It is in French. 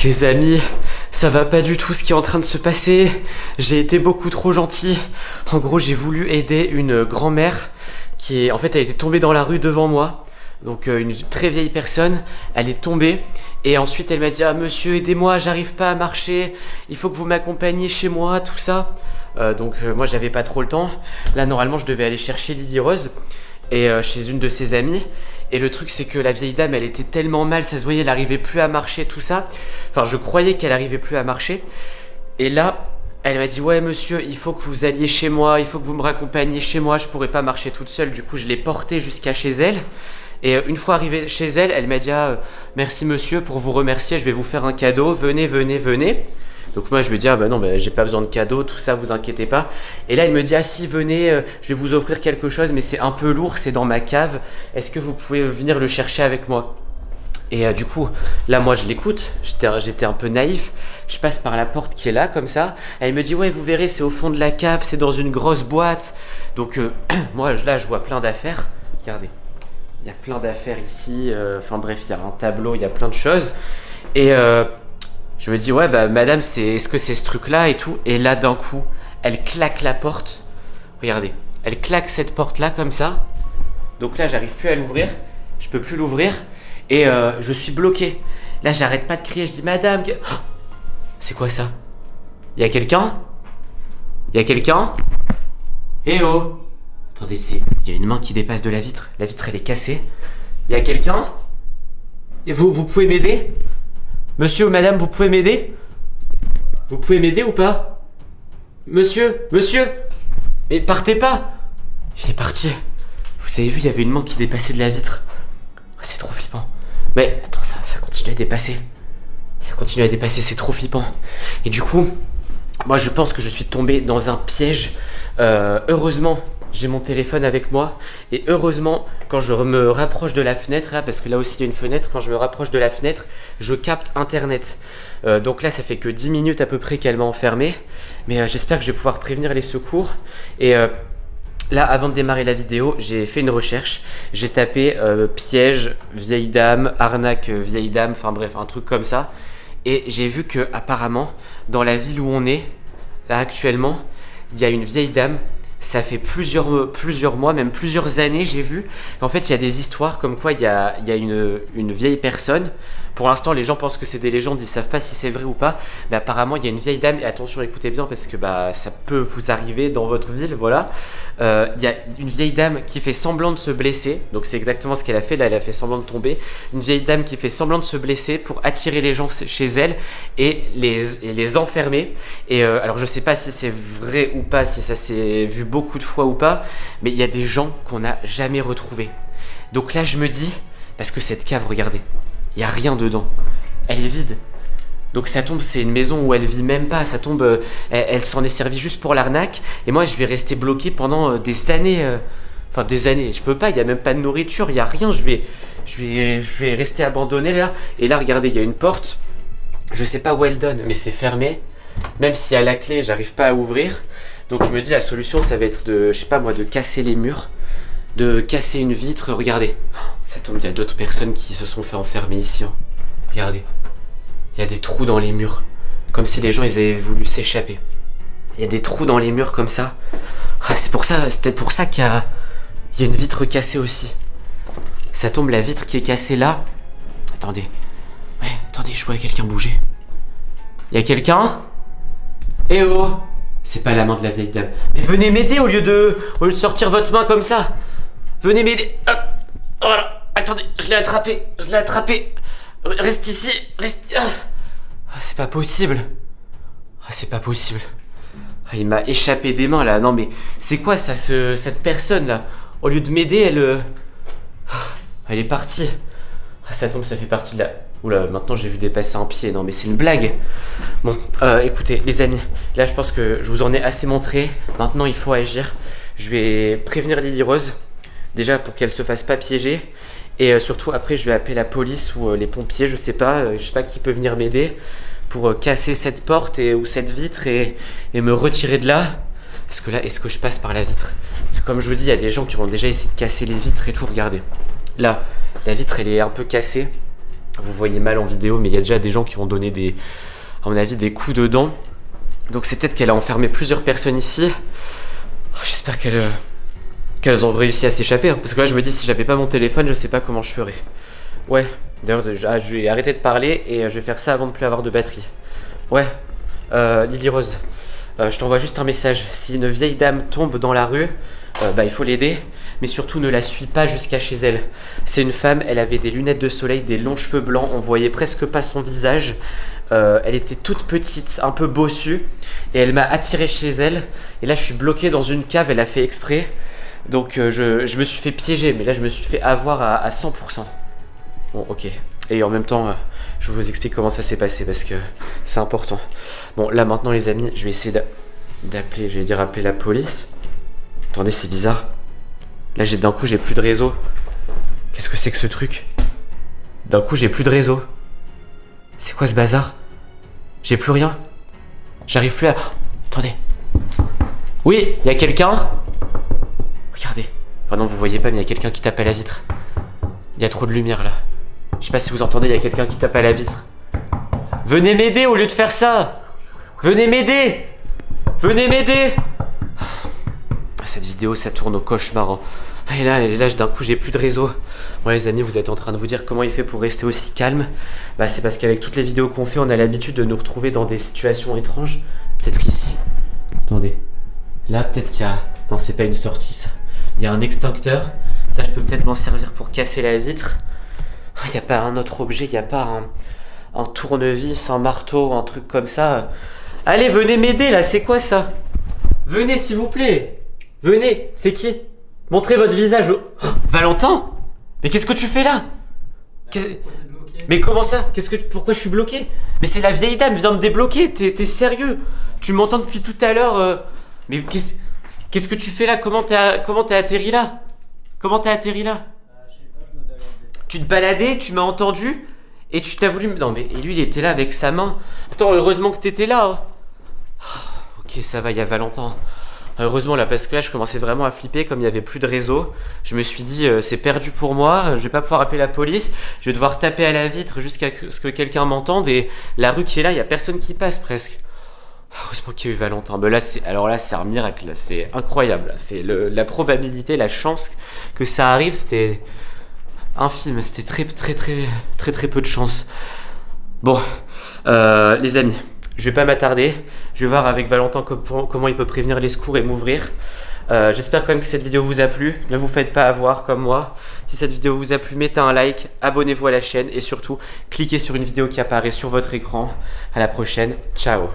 Les amis, ça va pas du tout ce qui est en train de se passer. J'ai été beaucoup trop gentil. En gros, j'ai voulu aider une grand-mère qui est... En fait, elle était tombée dans la rue devant moi. Donc une très vieille personne, elle est tombée. Et ensuite, elle m'a dit « Ah monsieur, aidez-moi, j'arrive pas à marcher. Il faut que vous m'accompagniez chez moi, tout ça. » Moi, j'avais pas trop le temps. Là, normalement, je devais aller chercher Lily Rose et chez une de ses amies. Et le truc, c'est que la vieille dame, elle était tellement mal, ça se voyait, elle arrivait plus à marcher, tout ça. Enfin, je croyais qu'elle arrivait plus à marcher. Et là, elle m'a dit « Ouais, monsieur, il faut que vous alliez chez moi, il faut que vous me raccompagniez chez moi, je pourrais pas marcher toute seule. » Du coup, je l'ai portée jusqu'à chez elle. Et une fois arrivée chez elle, elle m'a dit « Ah, merci monsieur, pour vous remercier, je vais vous faire un cadeau, venez, venez, venez. » Donc moi je me dis ah bah non bah, j'ai pas besoin de cadeaux, tout ça, vous inquiétez pas. Et là il me dit ah si venez, je vais vous offrir quelque chose mais c'est un peu lourd, c'est dans ma cave. Est-ce que vous pouvez venir le chercher avec moi? Et du coup là moi je l'écoute, j'étais un peu naïf. Je passe par la porte qui est là comme ça. Elle me dit ouais vous verrez c'est au fond de la cave, c'est dans une grosse boîte. Donc moi là je vois plein d'affaires. Regardez, il y a plein d'affaires ici. Enfin bref il y a un tableau, il y a plein de choses. Et je me dis ouais bah madame est-ce que c'est ce truc là et tout. Et là d'un coup elle claque la porte. Regardez, elle claque cette porte là comme ça. Donc là j'arrive plus à l'ouvrir. Je peux plus l'ouvrir. Et je suis bloqué. Là j'arrête pas de crier. Je dis madame oh, c'est quoi ça? Y'a quelqu'un? Y'a quelqu'un? Eh oh. Attendez, il y a une main qui dépasse de la vitre. La vitre elle est cassée. Y'a quelqu'un? Et vous pouvez m'aider? Monsieur ou madame, vous pouvez m'aider? Vous pouvez m'aider ou pas? Monsieur? Mais partez pas! Il est parti. Vous avez vu, il y avait une main qui dépassait de la vitre. Oh, c'est trop flippant. Mais attends, ça continue à dépasser. Ça continue à dépasser, c'est trop flippant. Et du coup, moi je pense que je suis tombé dans un piège. Heureusement, j'ai mon téléphone avec moi. Et heureusement, quand je me rapproche de la fenêtre, là, parce que là aussi il y a une fenêtre, quand je me rapproche de la fenêtre, je capte internet. Donc là, ça fait que 10 minutes à peu près qu'elle m'a enfermé. Mais j'espère que je vais pouvoir prévenir les secours. Et là, avant de démarrer la vidéo, j'ai fait une recherche. J'ai tapé piège, vieille dame, arnaque, vieille dame, enfin bref, un truc comme ça. Et j'ai vu que apparemment, dans la ville où on est, là actuellement, il y a une vieille dame. Ça fait plusieurs mois, même plusieurs années, j'ai vu qu'en fait, il y a des histoires comme quoi il y a une vieille personne. Pour l'instant, les gens pensent que c'est des légendes, ils ne savent pas si c'est vrai ou pas. Mais apparemment, il y a une vieille dame, et attention, écoutez bien, parce que ça peut vous arriver dans votre ville, voilà. Il y a une vieille dame qui fait semblant de se blesser. Donc c'est exactement ce qu'elle a fait, là, elle a fait semblant de tomber. Une vieille dame qui fait semblant de se blesser pour attirer les gens chez elle et les enfermer. Et alors, je ne sais pas si c'est vrai ou pas, si ça s'est vu beaucoup de fois ou pas, mais il y a des gens qu'on n'a jamais retrouvés. Donc là je me dis, parce que cette cave, regardez, il n'y a rien dedans, elle est vide. Donc ça tombe, c'est une maison où elle vit même pas, ça tombe, elle s'en est servie juste pour l'arnaque. Et moi je vais rester bloqué pendant des années, enfin des années, je peux pas, il n'y a même pas de nourriture, il n'y a rien, je vais rester abandonné là. Et là regardez, il y a une porte, je sais pas où elle donne, mais c'est fermé. Même si à la clé j'arrive pas à ouvrir. Donc je me dis la solution ça va être de, je sais pas moi, de casser les murs, de casser une vitre. Regardez, ça tombe, il y a d'autres personnes qui se sont fait enfermer ici. Hein. Regardez, il y a des trous dans les murs, comme si les gens ils avaient voulu s'échapper. Il y a des trous dans les murs comme ça. Ah, c'est peut-être pour ça qu'il y a une vitre cassée aussi. Ça tombe, la vitre qui est cassée là. Attendez, ouais, attendez, je vois quelqu'un bouger. Il y a quelqu'un? Eh oh! C'est pas la main de la vieille dame. Mais venez m'aider au lieu de sortir votre main comme ça. Venez m'aider. Hop. Voilà. Attendez, je l'ai attrapé. Reste ici. Reste. Ah, c'est pas possible. Ah, c'est pas possible. Ah, il m'a échappé des mains là. Non mais c'est quoi ça, cette personne là? Au lieu de m'aider, elle est partie. Ah, ça tombe, ça fait partie de la... Oula, maintenant j'ai vu dépasser un pied, non mais c'est une blague. Bon, écoutez les amis, là je pense que je vous en ai assez montré. Maintenant il faut agir. Je vais prévenir Lily Rose, déjà pour qu'elle se fasse pas piéger. Et surtout après je vais appeler la police ou les pompiers, je sais pas qui peut venir m'aider pour casser cette porte ou cette vitre et me retirer de là. Parce que là, est-ce que je passe par la vitre? Parce que comme je vous dis, il y a des gens qui ont déjà essayé de casser les vitres et tout, regardez. Là, la vitre elle est un peu cassée. Vous voyez mal en vidéo, mais il y a déjà des gens qui ont donné à mon avis, des coups dedans. Donc c'est peut-être qu'elle a enfermé plusieurs personnes ici. J'espère qu'elles ont réussi à s'échapper. Hein, parce que là, je me dis, si j'avais pas mon téléphone, je sais pas comment je ferais. Ouais, d'ailleurs, je vais arrêter de parler et je vais faire ça avant de plus avoir de batterie. Ouais, Lily Rose, je t'envoie juste un message. Si une vieille dame tombe dans la rue, il faut l'aider. Mais surtout, ne la suis pas jusqu'à chez elle. C'est une femme, elle avait des lunettes de soleil, des longs cheveux blancs, on voyait presque pas son visage. Elle était toute petite, un peu bossue, et elle m'a attiré chez elle. Et là, je suis bloqué dans une cave, elle a fait exprès. Donc, je me suis fait piéger, mais là, je me suis fait avoir à 100%. Bon, ok. Et en même temps, je vous explique comment ça s'est passé, parce que c'est important. Bon, là, maintenant, les amis, je vais essayer d'appeler, appeler la police. Attendez, c'est bizarre. Là, d'un coup, j'ai plus de réseau. Qu'est-ce que c'est que ce truc? D'un coup, j'ai plus de réseau. C'est quoi ce bazar? J'ai plus rien. J'arrive plus à... Oh, attendez. Oui, il y a quelqu'un. Regardez. Enfin non, vous voyez pas, mais il y a quelqu'un qui tape à la vitre. Il y a trop de lumière, là. Je sais pas si vous entendez, il y a quelqu'un qui tape à la vitre. Venez m'aider au lieu de faire ça. Venez m'aider. Venez m'aider. Cette vidéo, ça tourne au cauchemar. Hein. Et là, d'un coup, j'ai plus de réseau. Bon, les amis, vous êtes en train de vous dire comment il fait pour rester aussi calme. C'est parce qu'avec toutes les vidéos qu'on fait, on a l'habitude de nous retrouver dans des situations étranges. Peut-être ici. Attendez. Là, peut-être qu'il y a... Non, c'est pas une sortie, ça. Il y a un extincteur. Ça, je peux peut-être m'en servir pour casser la vitre. Il n'y a pas un autre objet, il n'y a pas un tournevis, un marteau, un truc comme ça. Allez, venez m'aider, là, c'est quoi ça? Venez, s'il vous plaît. Venez, c'est qui? Montrez votre visage. Oh, Valentin? Mais qu'est-ce que tu fais là? Mais comment ça? Pourquoi je suis bloqué? Mais c'est la vieille dame, vient me débloquer. T'es sérieux? Tu m'entends depuis tout à l'heure. Mais qu'est-ce que tu fais là? Comment t'es atterri là? Comment t'es atterri là? Je sais pas, je me baladais. Tu te baladais, tu m'as entendu et tu t'as voulu... Non mais et lui il était là avec sa main. Attends, heureusement que t'étais là. Hein. Ok, ça va, il y a Valentin. Heureusement là, parce que là je commençais vraiment à flipper comme il n'y avait plus de réseau. Je me suis dit c'est perdu pour moi, je vais pas pouvoir appeler la police, je vais devoir taper à la vitre jusqu'à ce que quelqu'un m'entende et la rue qui est là, il n'y a personne qui passe presque. Heureusement qu'il y a eu Valentin. Mais là, c'est un miracle, là. C'est incroyable. Là. C'est la probabilité, la chance que ça arrive, c'était infime, c'était très peu de chance. Bon, les amis, je vais pas m'attarder. Je vais voir avec Valentin comment il peut prévenir les secours et m'ouvrir. J'espère quand même que cette vidéo vous a plu. Ne vous faites pas avoir comme moi. Si cette vidéo vous a plu, mettez un like, abonnez-vous à la chaîne et surtout, cliquez sur une vidéo qui apparaît sur votre écran. À la prochaine, ciao.